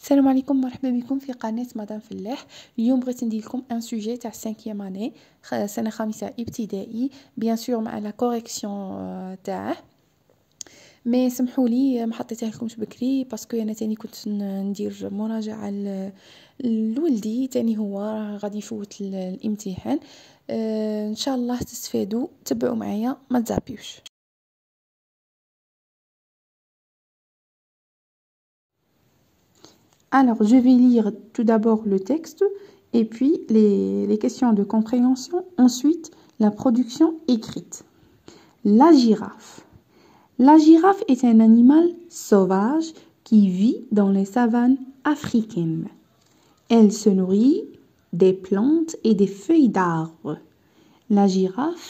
السلام عليكم، مرحبا بكم في قناة مدام فلاح. اليوم بغيت ندير لكم ان سوجي تاع 5e اني سنه خامسه ابتدائي، بيان سور مع لا كوريكسيون تاعه. مي سمحوا لي ما حطيتها لكمش بكري باسكو انا تاني كنت ندير مراجعه لولدي، تاني هو غادي يفوت الامتحان. ان شاء الله تستفادوا، تبعوا معايا ما تزابيوش. Alors, je vais lire tout d'abord le texte et puis les questions de compréhension, ensuite la production écrite. La girafe. La girafe est un animal sauvage qui vit dans les savanes africaines. Elle se nourrit des plantes et des feuilles d'arbres. La girafe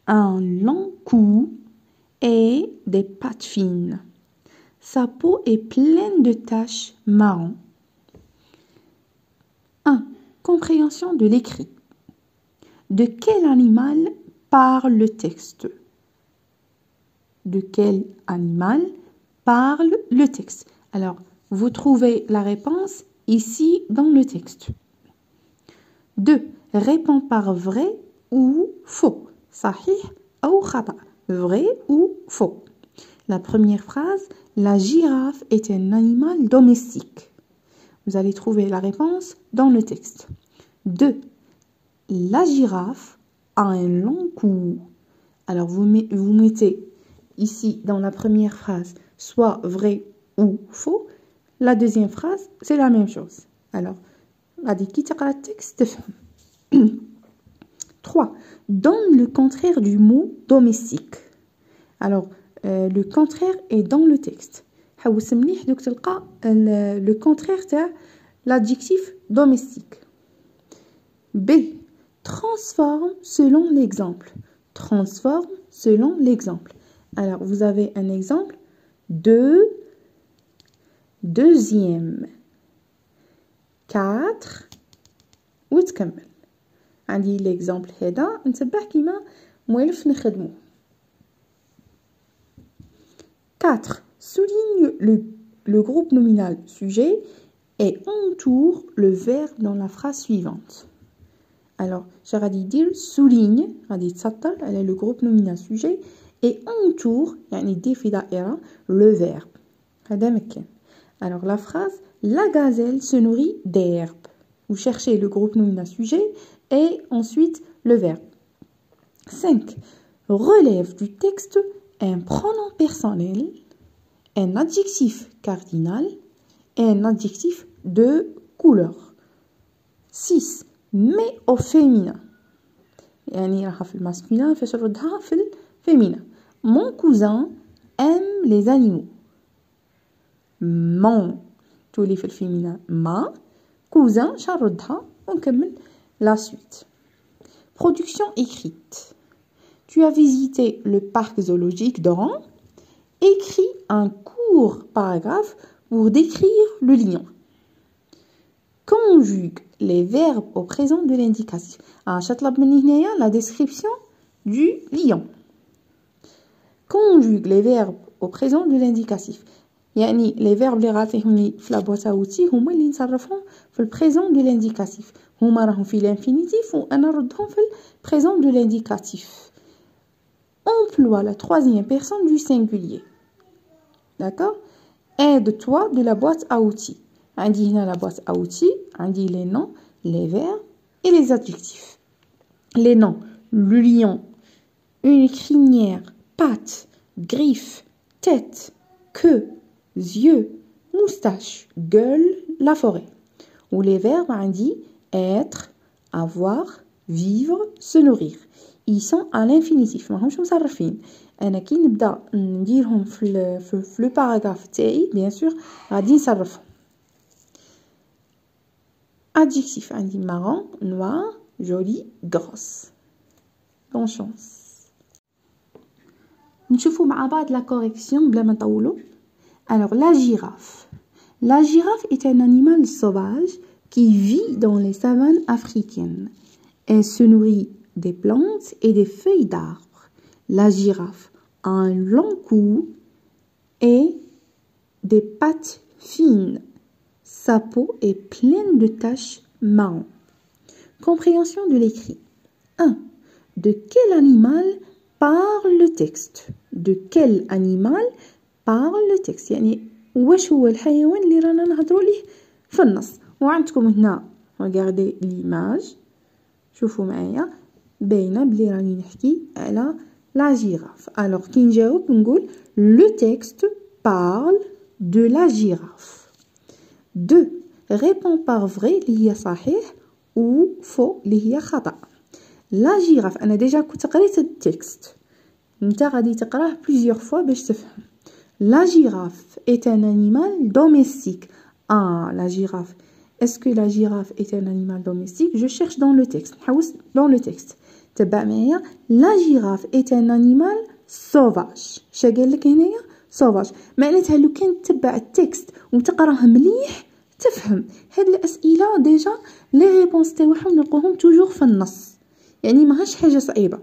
a un long cou et des pattes fines. Sa peau est pleine de taches marron. 1. Compréhension de l'écrit. De quel animal parle le texte? De quel animal parle le texte? Alors, vous trouvez la réponse ici dans le texte. 2. Réponds par vrai ou faux. Sahih ou khata. Vrai ou faux. La première phrase, la girafe est un animal domestique. Vous allez trouver la réponse dans le texte. 2. La girafe a un long cou. Alors, vous mettez ici dans la première phrase soit vrai ou faux. La deuxième phrase, c'est la même chose. Alors, غادي كي تقرا التكست تفهم. 3. Donne le contraire du mot domestique. Alors, le contraire est dans le texte. حوس مليح دوك تلقى le contraire تاع l'adjectif domestique. B. Transforme selon l'exemple. Transforme selon l'exemple. Alors, vous avez un exemple. Deuxième. 4. وتكمل. عندي l'exemple هذا نتبع كيما موالف نخدمو. 4. Souligne le groupe nominal sujet et entoure le verbe dans la phrase suivante. Alors, je vais dire souligne, le groupe nominal sujet et entoure, يعني دير في دائرة le verbe. هذا مكان. Alors, la phrase la gazelle se nourrit d'herbe. Vous cherchez le groupe nominal sujet et ensuite le verbe. 5. Relève du texte un pronom personnel, un adjectif cardinal et un adjectif de couleur. 6. Mais au féminin. يعني راها في الماسكولين فاش نردها في الفيمينا. Mon cousin aime les animaux. Mon تولي في الفيمينا ما cousin شنردها ونكمل la suite. Production écrite. Tu as visité le parc zoologique d'Oran. Écris un court paragraphe pour décrire le lion. Conjugue les verbes au présent de l'indicatif. j'طلب مني هنايا la description du lion. Conjugue les verbes au présent de l'indicatif. يعني les verbes اللي غاتيهم لي في لابواط اوتي هما اللي نصرفهم في البريزون دو لانديكاتيف. هما راهم في l'infinitif وانا نردهم في البريزون دو لانديكاتيف. Emploie la troisième personne du singulier. D'accord? Aide-toi de la boîte à outils. عندي هنا la boîte à outils, عندي les noms, les verbes et les adjectifs. Les noms, le lion, une crinière, pattes, griffes, tête, queue, yeux, moustache, gueule, la forêt. Ou les verbes عندي être, avoir, vivre, se nourrir. Ils sont à l'infinitif. ماهمش مصرفين. انا كي نبدا نديرهم في لو باراغراف تاعي بيان سور غادي نصرفهم. Adjectif عندي marron, noir, joli, grosse. Bonne chance. نشوفوا مع بعض la correction بلا ما نطولوا. Alors la girafe. La girafe est un animal sauvage qui vit dans les savanes africaines. Elle se nourrit des plantes et des feuilles d'arbres. La girafe a un long cou et des pattes fines. sa peau est pleine de taches marron. Compréhension de l'écrit. 1. De quel animal parle le texte? De quel animal parle le texte؟ يعني واش هو الحيوان اللي رانا نهضروا ليه في النص. وعندكم هنا regardez l'image. شوفوا معايا باينه بلي راني نحكي على la girafe. Alors كي نجاوب نقول le texte parle de la girafe. 2. Réponds par vrai اللي هي صحيح ou faux اللي هي خطأ. La girafe أنا déjà كنت قريت التكست نتا غادي تقراه plusieurs fois باش تفهم. La girafe est un animal domestique. Ah, la girafe. Est-ce que la girafe est un animal domestique? Je cherche dans le texte. نحوس dans le texte. تبع معايا. La girafe est un animal sauvage. شا قال لك هنايا؟ sauvage. معناتها لو كان تتبع التكست وتقراه مليح تفهم. هاد الأسئلة ديجا لي ريبونس تاعهم نلقوهم توجور في النص. يعني ماهاش حاجة صعيبة.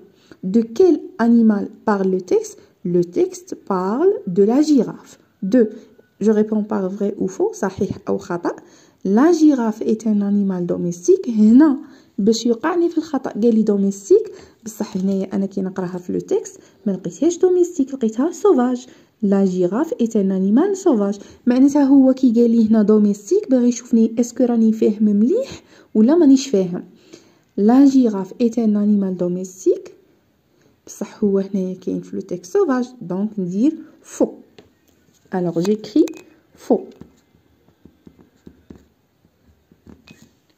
De quel animal parle le texte? Le texte parle de la girafe. 2. Je réponds par vrai ou faux, صحيح أو خطأ. La girafe est un animal domestique. هنا باش يوقعني في الخطأ قال لي domestique بصح هنايا أنا كي نقراها في لو تكست ما لقيتهاش domestique لقيتها sauvage. La girafe est un animal sauvage. معناتها هو كي قال لي هنا domestique باغي يشوفني اسكو راني فاهم مليح ولا مانيش فاهم. La girafe est un animal domestique. بصح هو هنايا كاين في لو تكست sauvage دونك ندير faux. Alors j'écris faux.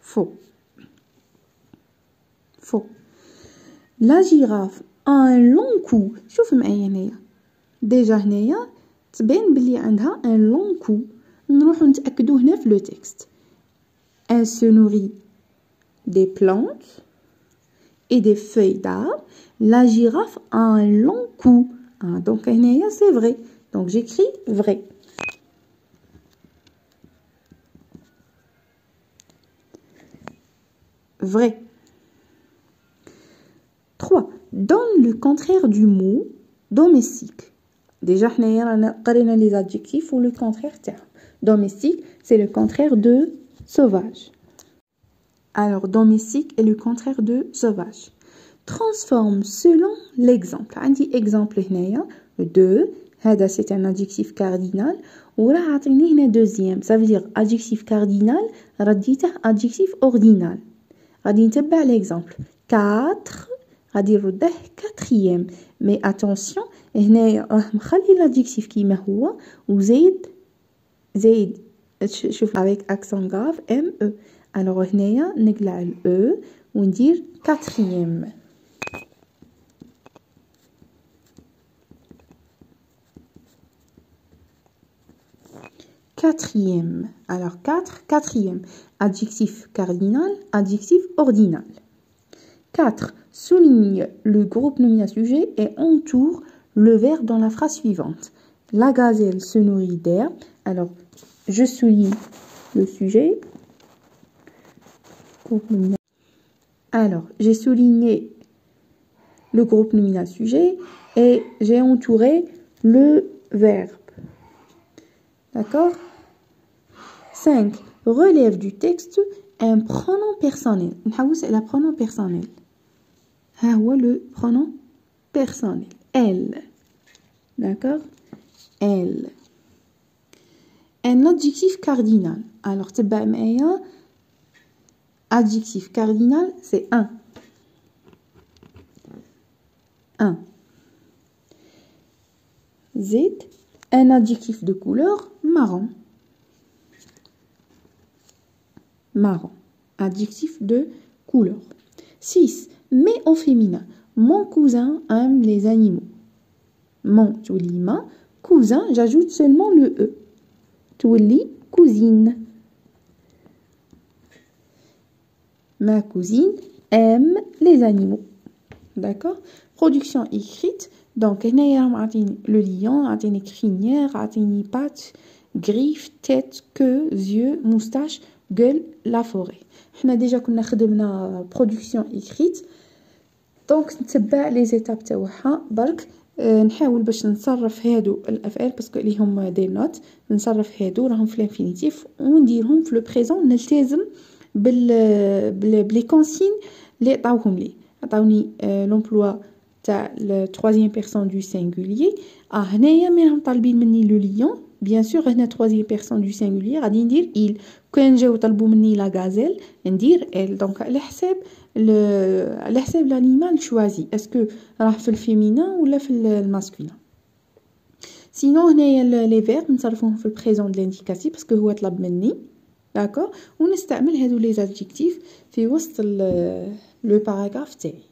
Faux. Faux. La girafe a un long cou. شوف معايا هنايا ديجا هنايا تبان بلي عندها un long cou. نروحو نتأكدو هنا في لو تكست. Elle se nourrit des plantes et des feuilles d'arbres. La girafe a un long cou. Ah, donc هنايا c'est vrai. Donc j'écris vrai. Vrai. 3. Donne le contraire du mot domestique. Déjà حنايا رانا قرينا les adjectifs ou le contraire تاعهم. Domestique, c'est le contraire de sauvage. Alors domestique est le contraire de sauvage. Transforme selon l'exemple. عندي exemple هنايا 2. هذا c'est un adjectif cardinal وراه عطيني هنا deuxième. Ça veut dire adjectif cardinal رديته adjectif ordinal. غادي نتبع l'exemple 4 غادي نرده quatrième. Mais attention هنايا راه مخلي l'adjectif كيما هو وزيد شوف avec accent grave M E. alors هنايا نقلع ال E وندير quatrième. Quatrième. Alors 4, quatrième. Adjectif cardinal, adjectif ordinal. 4. Souligne le groupe nominal-sujet et entoure le verbe dans la phrase suivante. La gazelle se nourrit d'herbe. Alors, je souligne le sujet. Alors, j'ai souligné le groupe nominal-sujet et j'ai entouré le verbe. D'accord? 5. Relève du texte un pronom personnel. نحوس على pronom personnel. ها هو le pronom personnel. Elle. D'accord? Elle. Un adjectif cardinal. Alors تبع معايا. Adjectif cardinal, c'est un. Un. Z. Un adjectif de couleur marron. Marron. Adjectif de couleur. 6. Mais au féminin. Mon cousin aime les animaux. Mon, تولي ما. Cousin, j'ajoute seulement le E. تولي cousine. Ma cousine aime les animaux. D'accord? Production écrite. Donc, le lion, عطيني crinière, عطيني pattes, griffes, tête, queue, yeux, moustache, gueule, la forêt. حنا déjà كنا خدمنا production écrite. Donc, نتبع les étapes تاعها برك نحاول باش نصرف هادو الافعال باسكو ليهم دي نوت، نصرف هادو راهم في الانفينيتيف ونديرهم في لو بريزون. نلتزم بلي كونسين اللي عطاوهم لي. عطاوني لومبلوا تاع لو troisième بيرسون دو سينغولير. هنايا مي راهم طالبين مني لو ليون، بيان سور هنا troisième بيرسون دو سينغولير غادي ندير il. كان جاو طلبوا مني لا غازيل ندير ال. دونك على حساب لانيمال شوازي اسكو راه في الفيمينا ولا في الماسكولين. سينو هنايا لي فيرب نصرفوهم في البريزون دو لانديكاتيف باسكو هو طلب مني داكور، ونستعمل هادو لي زادجيكتيف في وسط لو باراغراف تاعي.